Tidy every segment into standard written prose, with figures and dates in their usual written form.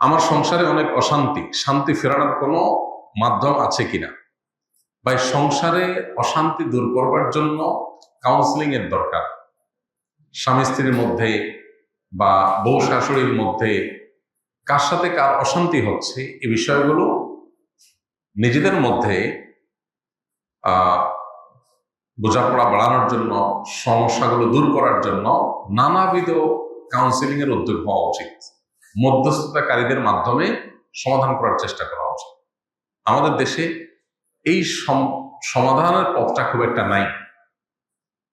আমার সংসারে অনেক অশান্তি, শান্তি ফেরানোর কোনো মাধ্যম আছে কিনা, বা সংসারে অশান্তি দূর করবার জন্য কাউন্সিলিং এর দরকার। স্বামী স্ত্রীর মধ্যে বা বউ শাশুড়ির মধ্যে কার সাথে কার অশান্তি হচ্ছে, এই বিষয়গুলো নিজেদের মধ্যে বোঝাপড়া বাড়ানোর জন্য, সমস্যাগুলো দূর করার জন্য নানাবিধ কাউন্সিলিং এর উদ্যোগ হওয়া উচিত। মধ্যস্থতাকারীদের মাধ্যমে সমাধান করার চেষ্টা করা উচিত। আমাদের দেশে এই সমাধানের পথটা খুব একটা নাই।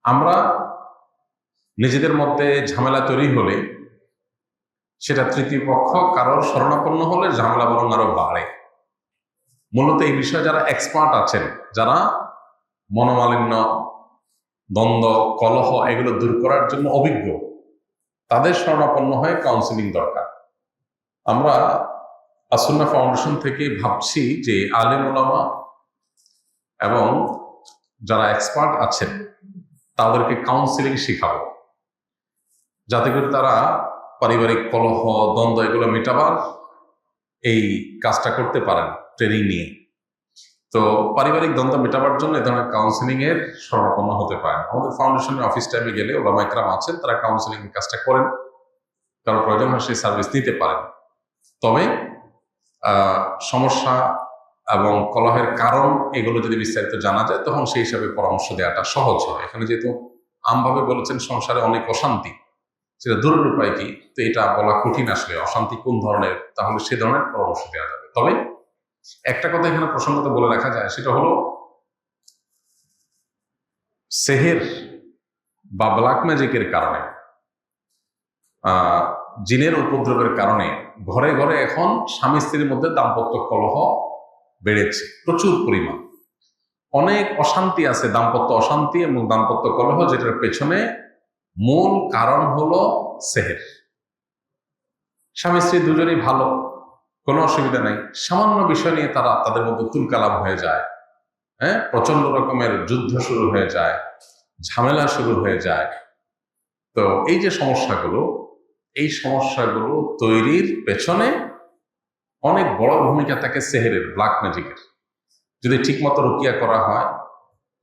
আমরা নিজেদের মধ্যে ঝামেলা তৈরি হলে, সেটা তৃতীয় পক্ষ কারোর শরণাপন্ন হলে ঝামেলা বরং আরো বাড়ে। মূলত এই বিষয়ে যারা এক্সপার্ট আছেন, যারা মনোমালিন্য, দ্বন্দ্ব, কলহ এগুলো দূর করার জন্য অভিজ্ঞ, তাদের শরণাপন্ন হয়ে কাউন্সিলিং দরকার। আমরা আসুন্নাহ ফাউন্ডেশন থেকে ভাবছি যে আলেম ওলামা এবং যারা এক্সপার্ট আছেন তাদেরকে কাউন্সিলিং শিখাবো, যাতে করে তারা পারিবারিক কলহ, দ্বন্দ্ব এগুলো মেটাবার এই কাজটা করতে পারেন ট্রেনিং নিয়ে। তো পারিবারিক দ্বন্দ্ব মেটাবার জন্য এই ধরনের কাউন্সিলিং এর শরণাপন্ন হতে পারেন। আমাদের ফাউন্ডেশনের অফিস টাইমে গেলে ওলামা ইকরাম আছেন, তারা কাউন্সিলিং এর কাজটা করেন। কারো প্রয়োজন হয় সেই সার্ভিস নিতে পারেন। তবে সমস্যা এবং কলহের কারণ এগুলো যদি বিস্তারিত জানা যায়, তখন সেই হিসাবে পরামর্শ দেওয়াটা সহজ হয়। এখানে যেহেতু আমভাবে বলেছেন সংসারে অনেক অশান্তি, সেটা দূরের উপায় কি, তো এটা বলা কঠিন। আসলে অশান্তি কোন ধরনের, তাহলে সে ধরনের পরামর্শ দেওয়া যাবে। তবে একটা কথা এখানে প্রসঙ্গত বলে রাখা যায়, সেটা হলো সেহের বা ব্ল্যাক ম্যাজিকের কারণে, জিনের উপদ্রবের কারণে ঘরে ঘরে এখন স্বামী স্ত্রীর মধ্যে দাম্পত্য কলহ বেড়েছে প্রচুর পরিমাণ। অনেক অশান্তি আছে, দাম্পত্য অশান্তি এবং দাম্পত্য কলহ, যেটার পেছনে মূল কারণ হলো সেহের। স্বামী স্ত্রী দুজনেই ভালো, কোনো অসুবিধা নেই, সামান্য বিষয় নিয়ে তাদের মধ্যে তুলকালাম হয়ে যায়, প্রচন্ড রকমের যুদ্ধ শুরু হয়ে যায়, ঝামেলা শুরু হয়ে যায়। তো এই যে সমস্যাগুলো, এই সমস্যাগুলো তৈরির পেছনে অনেক বড় ভূমিকা থাকে সেহেরের, ব্ল্যাক ম্যাজিকের। যদি ঠিকমতো রুকিয়া করা হয়,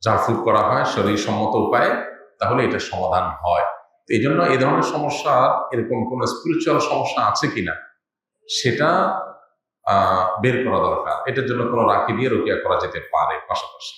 ঝাড়ফুঁক করা হয় শরীর সম্মত উপায়ে, তাহলে এটা সমাধান হয়। এই জন্য এই ধরনের সমস্যা, এরকম কোন স্পিরিচুয়াল সমস্যা আছে কিনা সেটা বের করা দরকার। এটার জন্য কোনো রাখি দিয়ে রুকিয়া করা যেতে পারে পাশাপাশি।